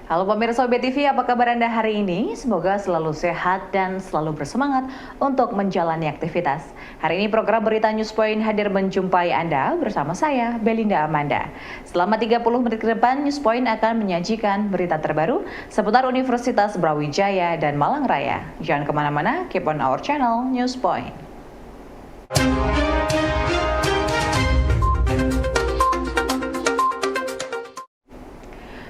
Halo pemirsa BTV, apa kabar Anda hari ini? Semoga selalu sehat dan selalu bersemangat untuk menjalani aktivitas. Hari ini program Berita Newspoint hadir menjumpai Anda bersama saya, Belinda Amanda. Selama 30 menit ke depan, Newspoint akan menyajikan berita terbaru seputar Universitas Brawijaya dan Malang Raya. Jangan kemana-mana, keep on our channel, Newspoint.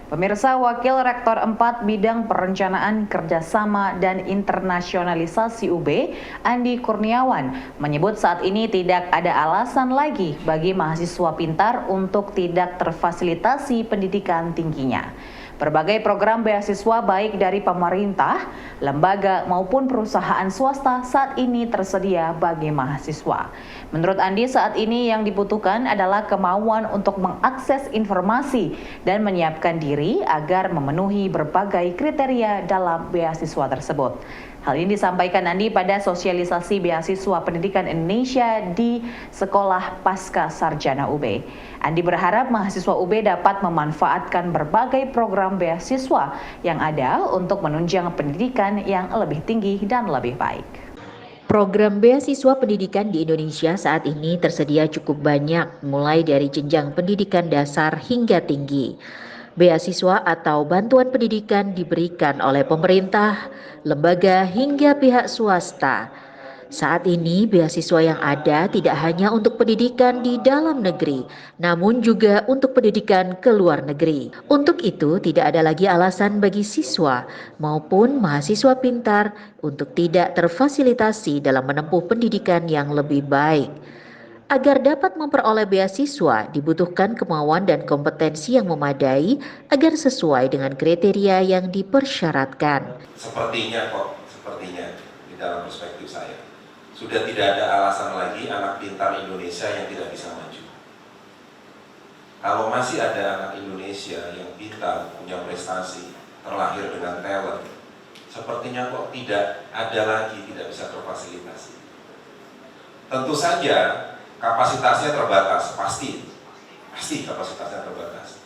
Pemirsa, Wakil Rektor 4 Bidang Perencanaan Kerjasama dan Internasionalisasi UB, Andi Kurniawan, menyebut saat ini tidak ada alasan lagi bagi mahasiswa pintar untuk tidak terfasilitasi pendidikan tingginya. Berbagai program beasiswa baik dari pemerintah, lembaga maupun perusahaan swasta saat ini tersedia bagi mahasiswa. Menurut Andi, saat ini yang dibutuhkan adalah kemauan untuk mengakses informasi dan menyiapkan diri agar memenuhi berbagai kriteria dalam beasiswa tersebut. Hal ini disampaikan Andi pada sosialisasi beasiswa pendidikan Indonesia di Sekolah Pasca Sarjana UB. Andi berharap mahasiswa UB dapat memanfaatkan berbagai program beasiswa yang ada untuk menunjang pendidikan yang lebih tinggi dan lebih baik. Program beasiswa pendidikan di Indonesia saat ini tersedia cukup banyak, mulai dari jenjang pendidikan dasar hingga tinggi. Beasiswa atau bantuan pendidikan diberikan oleh pemerintah, lembaga hingga pihak swasta. Saat ini beasiswa yang ada tidak hanya untuk pendidikan di dalam negeri, namun juga untuk pendidikan ke luar negeri. Untuk itu tidak ada lagi alasan bagi siswa maupun mahasiswa pintar untuk tidak terfasilitasi dalam menempuh pendidikan yang lebih baik. Agar dapat memperoleh beasiswa, dibutuhkan kemauan dan kompetensi yang memadai agar sesuai dengan kriteria yang dipersyaratkan. Sepertinya di dalam perspektif saya, sudah tidak ada alasan lagi anak pintar Indonesia yang tidak bisa maju. Kalau masih ada anak Indonesia yang pintar, punya prestasi, terlahir dengan talent, sepertinya kok tidak ada lagi tidak bisa terfasilitasi. Tentu saja kapasitasnya terbatas, pasti kapasitasnya terbatas.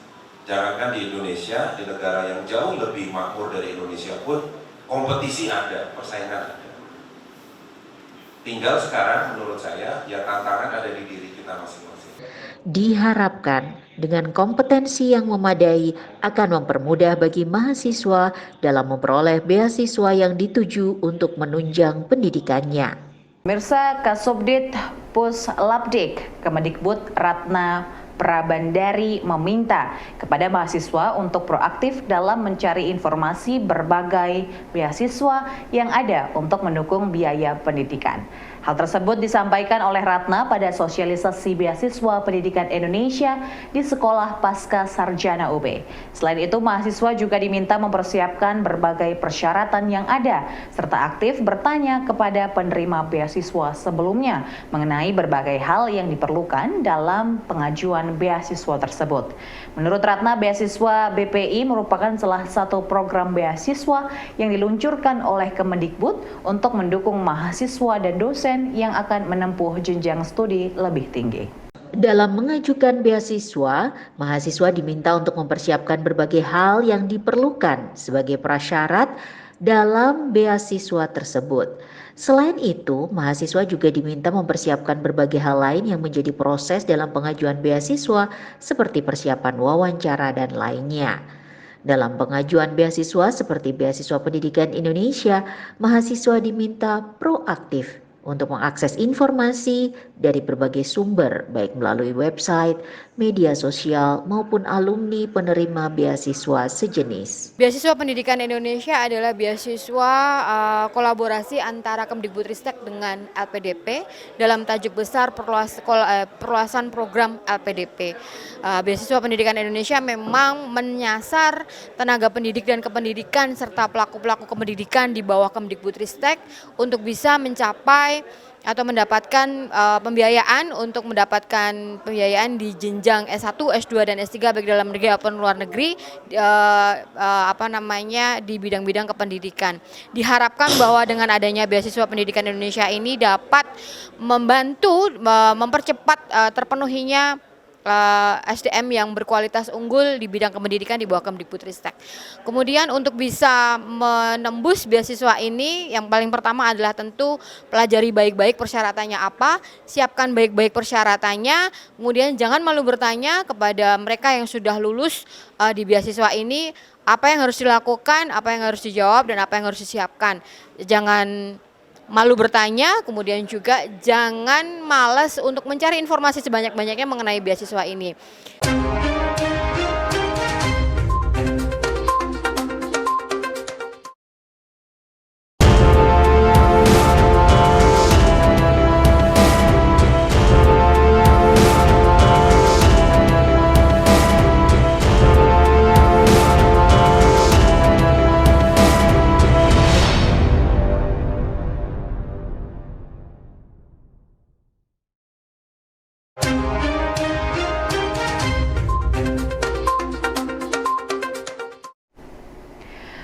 Jangankan di Indonesia, di negara yang jauh lebih makmur dari Indonesia pun kompetisi ada, persaingan ada. Tinggal sekarang menurut saya, ya tantangan ada di diri kita masing-masing. Diharapkan dengan kompetensi yang memadai akan mempermudah bagi mahasiswa dalam memperoleh beasiswa yang dituju untuk menunjang pendidikannya. Pemirsa, Kasubdit Puslapdik Kemendikbud Ratna Prabandari meminta kepada mahasiswa untuk proaktif dalam mencari informasi berbagai beasiswa yang ada untuk mendukung biaya pendidikan. Hal tersebut disampaikan oleh Ratna pada sosialisasi beasiswa pendidikan Indonesia di Sekolah Pasca Sarjana UB. Selain itu, mahasiswa juga diminta mempersiapkan berbagai persyaratan yang ada, serta aktif bertanya kepada penerima beasiswa sebelumnya mengenai berbagai hal yang diperlukan dalam pengajuan beasiswa tersebut. Menurut Ratna, beasiswa BPI merupakan salah satu program beasiswa yang diluncurkan oleh Kemendikbud untuk mendukung mahasiswa dan dosen yang akan menempuh jenjang studi lebih tinggi. Dalam mengajukan beasiswa, mahasiswa diminta untuk mempersiapkan berbagai hal yang diperlukan sebagai prasyarat dalam beasiswa tersebut. Selain itu, mahasiswa juga diminta mempersiapkan berbagai hal lain yang menjadi proses dalam pengajuan beasiswa seperti persiapan wawancara dan lainnya. Dalam pengajuan beasiswa seperti beasiswa pendidikan Indonesia, mahasiswa diminta proaktif untuk mengakses informasi dari berbagai sumber, baik melalui website, media sosial, maupun alumni penerima beasiswa sejenis. Beasiswa Pendidikan Indonesia adalah beasiswa kolaborasi antara Kemdikbudristek dengan LPDP dalam tajuk besar perluasan program LPDP. Beasiswa Pendidikan Indonesia memang menyasar tenaga pendidik dan kependidikan serta pelaku-pelaku kependidikan di bawah Kemdikbudristek untuk bisa mencapai atau mendapatkan pembiayaan untuk mendapatkan pembiayaan di jenjang S1, S2 dan S3 baik dalam negeri maupun luar negeri di bidang-bidang kependidikan. Diharapkan bahwa dengan adanya beasiswa pendidikan Indonesia ini dapat membantu mempercepat terpenuhinya SDM yang berkualitas unggul di bidang pendidikan di bawah Kemdikbudristek. Kemudian untuk bisa menembus beasiswa ini, yang paling pertama adalah tentu pelajari baik-baik persyaratannya apa, siapkan baik-baik persyaratannya, kemudian jangan malu bertanya kepada mereka yang sudah lulus di beasiswa ini, apa yang harus dilakukan, apa yang harus dijawab, dan apa yang harus disiapkan. Jangan malu bertanya, kemudian juga jangan malas untuk mencari informasi sebanyak-banyaknya mengenai beasiswa ini.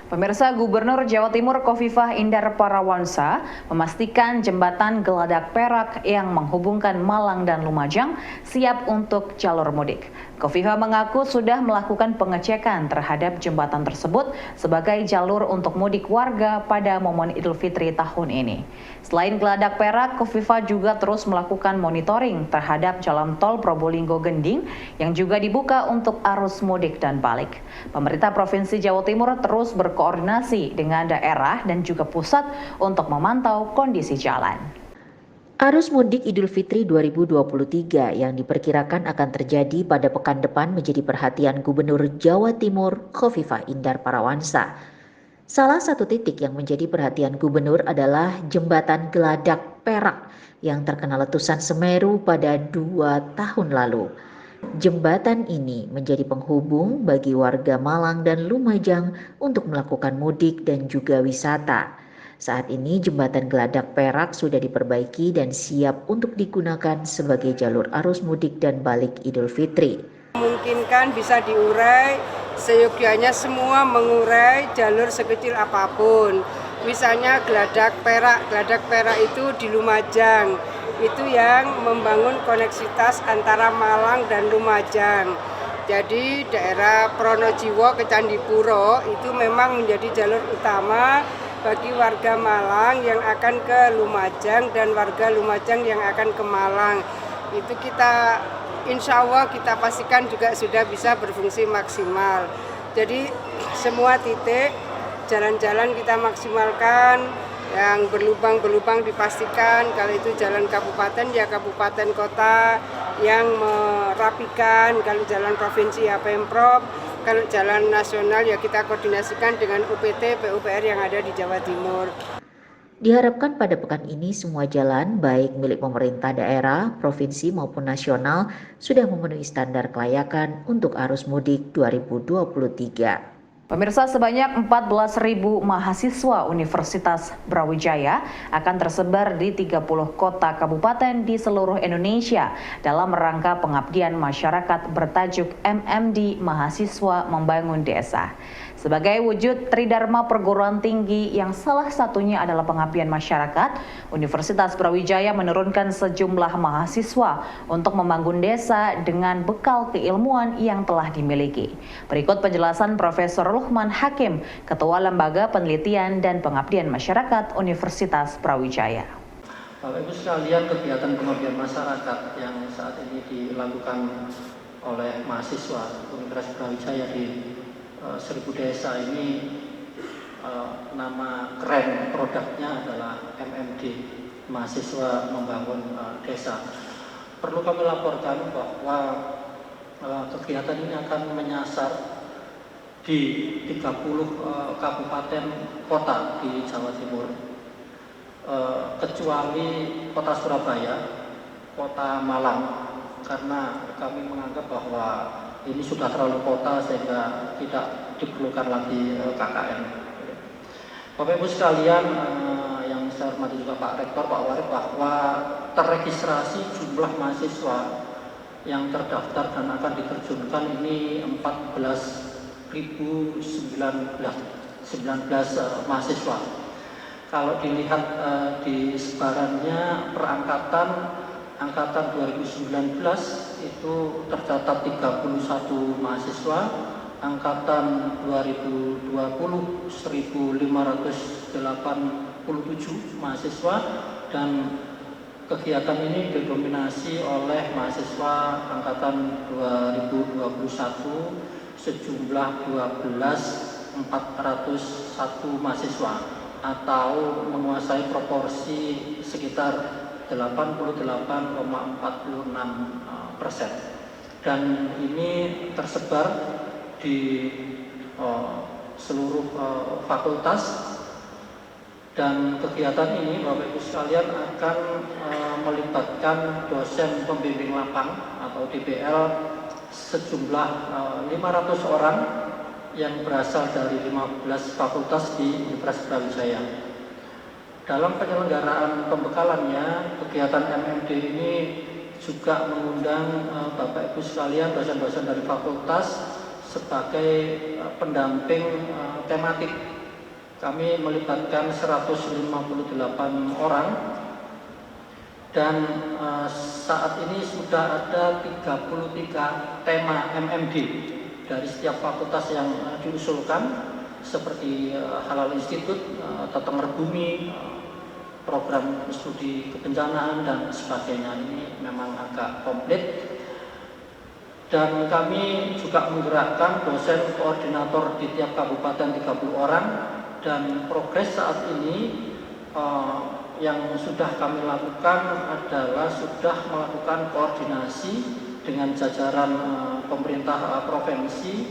Pemirsa, Gubernur Jawa Timur Khofifah Indar Parawansa memastikan jembatan Geladak Perak yang menghubungkan Malang dan Lumajang siap untuk jalur mudik. Khofifah mengaku sudah melakukan pengecekan terhadap jembatan tersebut sebagai jalur untuk mudik warga pada momen Idul Fitri tahun ini. Selain Geladak Perak, Khofifah juga terus melakukan monitoring terhadap jalan tol Probolinggo-Gending yang juga dibuka untuk arus mudik dan balik. Pemerintah Provinsi Jawa Timur terus berkoordinasi dengan daerah dan juga pusat untuk memantau kondisi jalan. Arus mudik Idul Fitri 2023 yang diperkirakan akan terjadi pada pekan depan menjadi perhatian Gubernur Jawa Timur Khofifah Indar Parawansa. Salah satu titik yang menjadi perhatian Gubernur adalah jembatan Geladak Perak yang terkena letusan Semeru pada 2 tahun lalu. Jembatan ini menjadi penghubung bagi warga Malang dan Lumajang untuk melakukan mudik dan juga wisata. Saat ini jembatan Geladak Perak sudah diperbaiki dan siap untuk digunakan sebagai jalur arus mudik dan balik Idul Fitri. Memungkinkan bisa diurai, seyogyanya semua mengurai jalur sekecil apapun. Misalnya Geladak Perak itu di Lumajang, itu yang membangun koneksitas antara Malang dan Lumajang. Jadi daerah Pronojiwo ke Candipuro itu memang menjadi jalur utama bagi warga Malang yang akan ke Lumajang dan warga Lumajang yang akan ke Malang. Itu kita insya Allah kita pastikan juga sudah bisa berfungsi maksimal. Jadi semua titik jalan-jalan kita maksimalkan, yang berlubang-berlubang dipastikan, kalau itu jalan kabupaten ya kabupaten kota yang merapikan, kalau jalan provinsi ya Pemprov, kalau jalan nasional ya kita koordinasikan dengan UPT, PUPR yang ada di Jawa Timur. Diharapkan pada pekan ini semua jalan baik milik pemerintah daerah, provinsi maupun nasional sudah memenuhi standar kelayakan untuk arus mudik 2023. Pemirsa, sebanyak 14.000 mahasiswa Universitas Brawijaya akan tersebar di 30 kota kabupaten di seluruh Indonesia dalam rangka pengabdian masyarakat bertajuk MMD Mahasiswa Membangun Desa. Sebagai wujud tridharma perguruan tinggi yang salah satunya adalah pengabdian masyarakat, Universitas Brawijaya menurunkan sejumlah mahasiswa untuk membangun desa dengan bekal keilmuan yang telah dimiliki. Berikut penjelasan Profesor Luhman Hakim, Ketua Lembaga Penelitian dan Pengabdian Masyarakat Universitas Brawijaya. Bapak Ibu sekalian, kegiatan pengabdian masyarakat yang saat ini dilakukan oleh mahasiswa Universitas Brawijaya di 1000 desa ini, nama keren produknya adalah MMD, Mahasiswa Membangun Desa. Perlu kami laporkan bahwa kegiatan ini akan menyasar di 30 kabupaten kota di Jawa Timur, kecuali kota Surabaya, kota Malang, karena kami menganggap bahwa ini sudah terlalu kota sehingga tidak diperlukan lagi KKN. Bapak Ibu sekalian, yang saya hormati juga Pak Rektor, Pak Warif, bahwa terregistrasi jumlah mahasiswa yang terdaftar dan akan diterjunkan ini 14.019 mahasiswa. Kalau dilihat di sebarannya perangkatan angkatan 2019 itu tercatat 31 mahasiswa, angkatan 2020 1.587 mahasiswa, dan kegiatan ini didominasi oleh mahasiswa angkatan 2021 sejumlah 12.401 mahasiswa, atau menguasai proporsi sekitar 88,46%. Dan ini tersebar di seluruh fakultas, dan kegiatan ini Bapak Ibu sekalian akan melibatkan dosen pembimbing lapang atau DPL sejumlah 500 orang yang berasal dari 15 fakultas di Universitas Brawijaya. Dalam penyelenggaraan pembekalannya, kegiatan MMD ini juga mengundang Bapak Ibu sekalian dosen-dosen dari fakultas sebagai pendamping tematik. Kami melibatkan 158 orang, dan saat ini sudah ada 33 tema MMD dari setiap fakultas yang diusulkan, seperti Halal Institute, Tetenger Bumi, program studi kebencanaan, dan sebagainya. Ini memang agak komplit. Dan kami juga menggerakkan dosen koordinator di tiap kabupaten 30 orang, dan progres saat ini yang sudah kami lakukan adalah sudah melakukan koordinasi dengan jajaran pemerintah provinsi,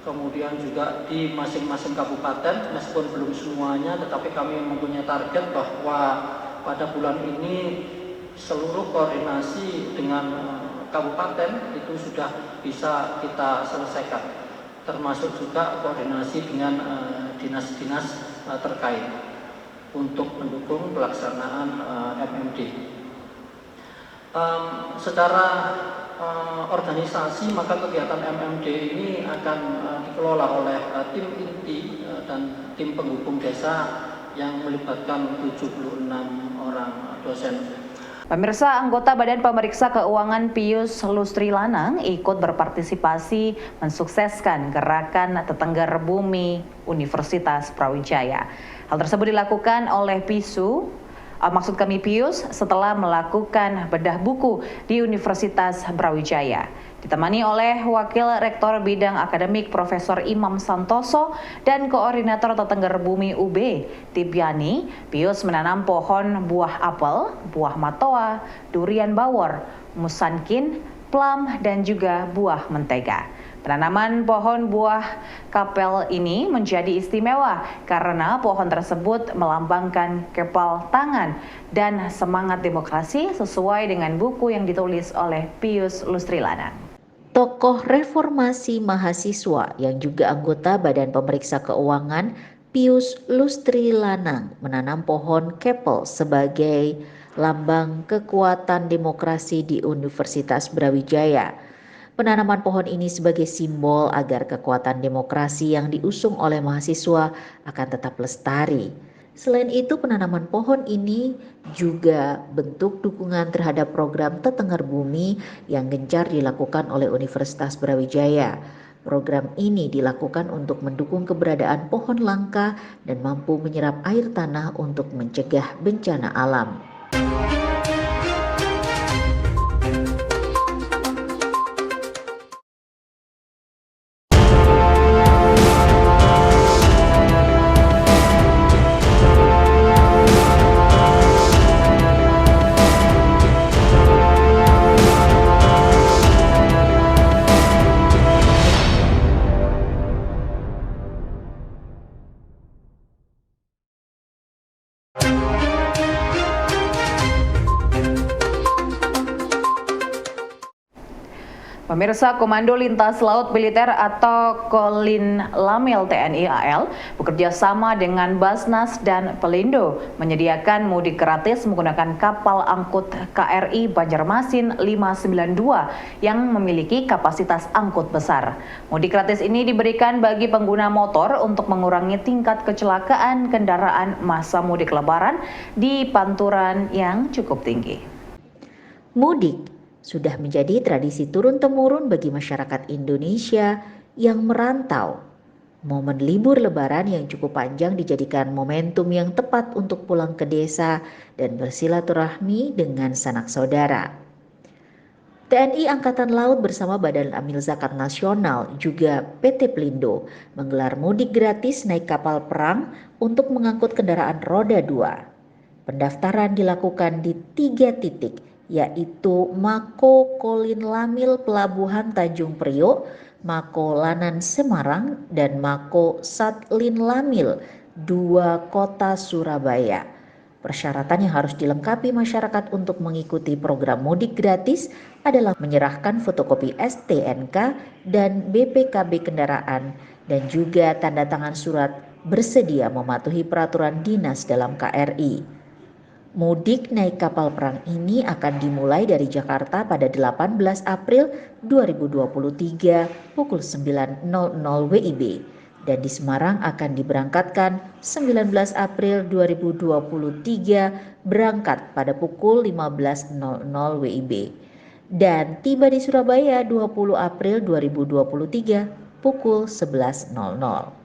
kemudian juga di masing-masing kabupaten, meskipun belum semuanya, tetapi kami mempunyai target bahwa pada bulan ini seluruh koordinasi dengan kabupaten itu sudah bisa kita selesaikan, termasuk juga koordinasi dengan dinas-dinas terkait untuk mendukung pelaksanaan MMD. Secara organisasi, maka kegiatan MMD ini akan dikelola oleh tim inti dan tim penghubung desa yang melibatkan 76 orang dosen. Pemirsa, anggota Badan Pemeriksa Keuangan Pius Lustri Lanang ikut berpartisipasi mensukseskan gerakan Tetengger Bumi Universitas Brawijaya. Hal tersebut dilakukan oleh Pius setelah melakukan bedah buku di Universitas Brawijaya. Ditemani oleh Wakil Rektor Bidang Akademik Profesor Imam Santoso dan Koordinator Tetengger Bumi UB, Tipiani, Pius menanam pohon buah apel, buah matoa, durian bawor, musankin, plum, dan juga buah mentega. Penanaman pohon buah kapel ini menjadi istimewa karena pohon tersebut melambangkan kepal tangan dan semangat demokrasi sesuai dengan buku yang ditulis oleh Pius Lustri Lanang. Tokoh reformasi mahasiswa yang juga anggota Badan Pemeriksa Keuangan Pius Lustri Lanang menanam pohon kepel sebagai lambang kekuatan demokrasi di Universitas Brawijaya. Penanaman pohon ini sebagai simbol agar kekuatan demokrasi yang diusung oleh mahasiswa akan tetap lestari. Selain itu, penanaman pohon ini juga bentuk dukungan terhadap program Tetengger Bumi yang gencar dilakukan oleh Universitas Brawijaya. Program ini dilakukan untuk mendukung keberadaan pohon langka dan mampu menyerap air tanah untuk mencegah bencana alam. Pemirsa, Komando Lintas Laut Militer atau Kolin Lamil TNI AL bekerja sama dengan Basnas dan Pelindo menyediakan mudik gratis menggunakan kapal angkut KRI Banjarmasin 592 yang memiliki kapasitas angkut besar. Mudik gratis ini diberikan bagi pengguna motor untuk mengurangi tingkat kecelakaan kendaraan masa mudik Lebaran di Panturan yang cukup tinggi. Mudik sudah menjadi tradisi turun-temurun bagi masyarakat Indonesia yang merantau. Momen libur Lebaran yang cukup panjang dijadikan momentum yang tepat untuk pulang ke desa dan bersilaturahmi dengan sanak saudara. TNI Angkatan Laut bersama Badan Amil Zakat Nasional juga PT Pelindo menggelar mudik gratis naik kapal perang untuk mengangkut kendaraan roda 2. Pendaftaran dilakukan di 3 titik, yaitu Mako Kolin Lamil Pelabuhan Tanjung Priok, Mako Lanan Semarang, dan Mako Satlin Lamil 2 Kota Surabaya. Persyaratan yang harus dilengkapi masyarakat untuk mengikuti program mudik gratis adalah menyerahkan fotokopi STNK dan BPKB kendaraan dan juga tanda tangan surat bersedia mematuhi peraturan dinas dalam KRI. Mudik naik kapal perang ini akan dimulai dari Jakarta pada 18 April 2023 pukul 9.00 WIB dan di Semarang akan diberangkatkan 19 April 2023 berangkat pada pukul 15.00 WIB dan tiba di Surabaya 20 April 2023 pukul 11.00.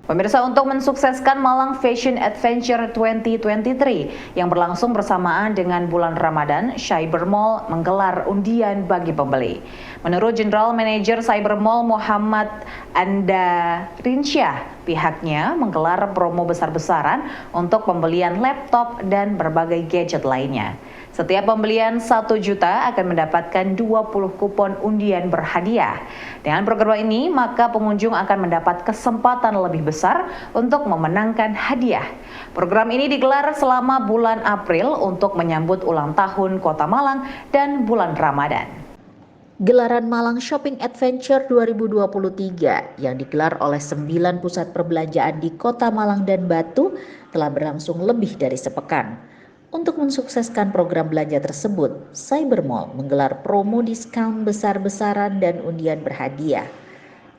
Pemirsa, untuk mensukseskan Malang Fashion Adventure 2023 yang berlangsung bersamaan dengan bulan Ramadan, Cyber Mall menggelar undian bagi pembeli. Menurut General Manager Cyber Mall Muhammad Anda Rinsyah, pihaknya menggelar promo besar-besaran untuk pembelian laptop dan berbagai gadget lainnya. Setiap pembelian 1 juta akan mendapatkan 20 kupon undian berhadiah. Dengan program ini, maka pengunjung akan mendapat kesempatan lebih besar untuk memenangkan hadiah. Program ini digelar selama bulan April untuk menyambut ulang tahun Kota Malang dan bulan Ramadan. Gelaran Malang Shopping Adventure 2023 yang digelar oleh 9 pusat perbelanjaan di Kota Malang dan Batu telah berlangsung lebih dari sepekan. Untuk mensukseskan program belanja tersebut, Cyber Mall menggelar promo diskon besar-besaran dan undian berhadiah.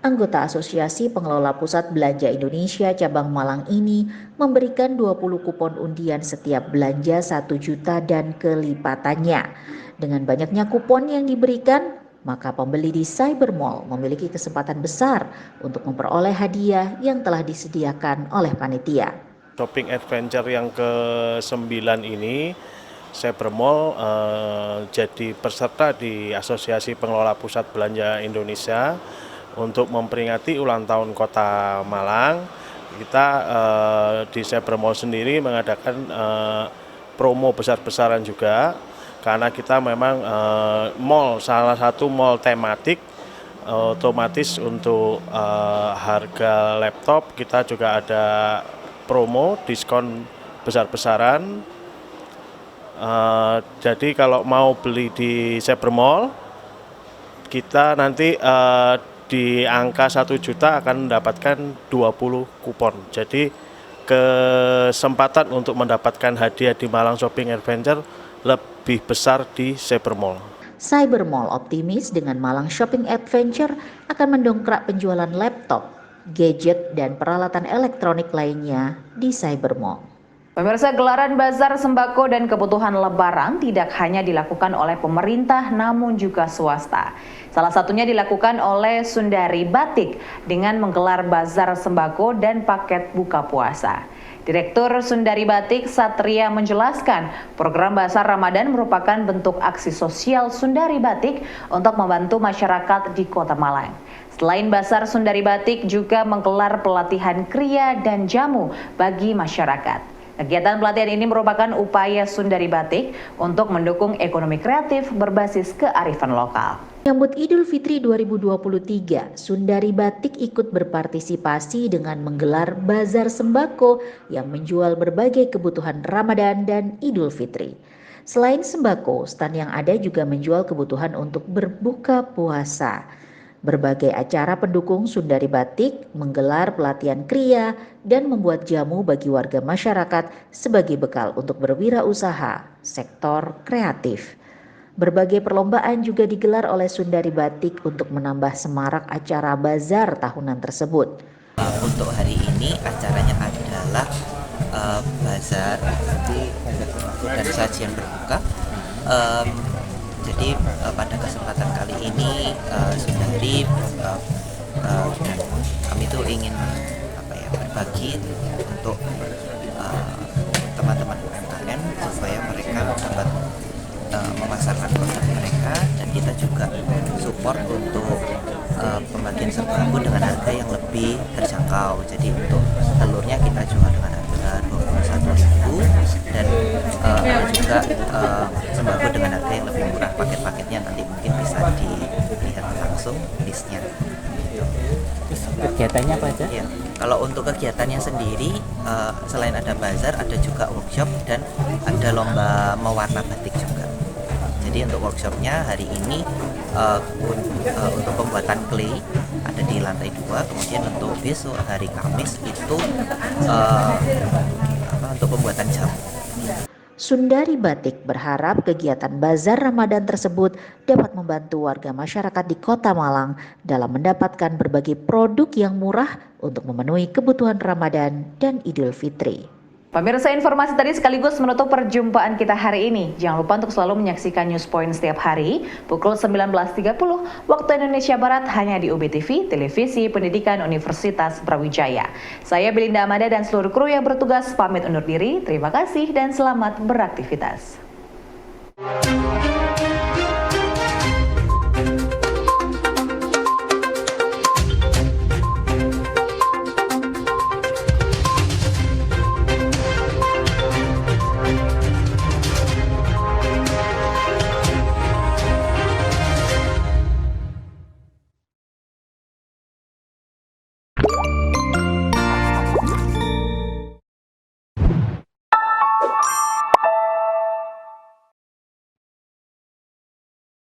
Anggota Asosiasi Pengelola Pusat Belanja Indonesia Cabang Malang ini memberikan 20 kupon undian setiap belanja 1 juta dan kelipatannya. Dengan banyaknya kupon yang diberikan, maka pembeli di Cyber Mall memiliki kesempatan besar untuk memperoleh hadiah yang telah disediakan oleh panitia. Shopping Adventure yang ke-9 ini, Cyber Mall jadi peserta di Asosiasi Pengelola Pusat Belanja Indonesia untuk memperingati ulang tahun Kota Malang. Kita di Cyber Mall sendiri mengadakan promo besar-besaran juga, karena kita memang mall, salah satu mall tematik, otomatis untuk harga laptop kita juga ada promo diskon besar-besaran. Jadi kalau mau beli di Cyber Mall, kita nanti di angka 1 juta akan mendapatkan 20 kupon. Jadi kesempatan untuk mendapatkan hadiah di Malang Shopping Adventure lebih besar di Cyber Mall. Cyber Mall optimis dengan Malang Shopping Adventure akan mendongkrak penjualan laptop, gadget, dan peralatan elektronik lainnya di Cyber Mall. Pemirsa, gelaran bazar sembako dan kebutuhan lebaran tidak hanya dilakukan oleh pemerintah namun juga swasta. Salah satunya dilakukan oleh Sundari Batik dengan menggelar bazar sembako dan paket buka puasa. Direktur Sundari Batik Satria menjelaskan, program Bazar Ramadan merupakan bentuk aksi sosial Sundari Batik untuk membantu masyarakat di Kota Malang. Selain Bazar, Sundari Batik juga menggelar pelatihan kriya dan jamu bagi masyarakat. Kegiatan pelatihan ini merupakan upaya Sundari Batik untuk mendukung ekonomi kreatif berbasis kearifan lokal. Menyambut Idul Fitri 2023, Sundari Batik ikut berpartisipasi dengan menggelar bazar sembako yang menjual berbagai kebutuhan Ramadan dan Idul Fitri. Selain sembako, stan yang ada juga menjual kebutuhan untuk berbuka puasa. Berbagai acara pendukung Sundari Batik menggelar pelatihan kriya dan membuat jamu bagi warga masyarakat sebagai bekal untuk berwirausaha sektor kreatif. Berbagai perlombaan juga digelar oleh Sundari Batik untuk menambah semarak acara bazar tahunan tersebut. Untuk hari ini acaranya adalah bazar dan sajian berbuka. Jadi pada kesempatan kali ini Sundari dan kami tuh ingin berbagi untuk teman-teman UMKM supaya mereka dapat memasarkan produk mereka, dan kita juga support untuk pembagian serba bambu dengan harga yang lebih terjangkau. Jadi untuk telurnya kita jual dengan harga 21.000 dan ada juga sembako dengan harga yang lebih murah. Paket-paketnya nanti mungkin bisa dilihat langsung listnya. Kegiatannya apa aja? Ya, kalau untuk kegiatannya sendiri selain ada bazar, ada juga workshop dan ada lomba mewarna batik juga. Jadi untuk workshopnya hari ini untuk pembuatan clay ada di lantai 2, kemudian untuk besok hari Kamis itu untuk pembuatan jamu. Sundari Batik berharap kegiatan Bazar Ramadan tersebut dapat membantu warga masyarakat di Kota Malang dalam mendapatkan berbagai produk yang murah untuk memenuhi kebutuhan Ramadan dan Idul Fitri. Pemirsa, informasi tadi sekaligus menutup perjumpaan kita hari ini. Jangan lupa untuk selalu menyaksikan News Point setiap hari pukul 19.30 waktu Indonesia Barat hanya di UBTV, Televisi Pendidikan Universitas Brawijaya. Saya Belinda Amanda dan seluruh kru yang bertugas pamit undur diri. Terima kasih dan selamat beraktivitas.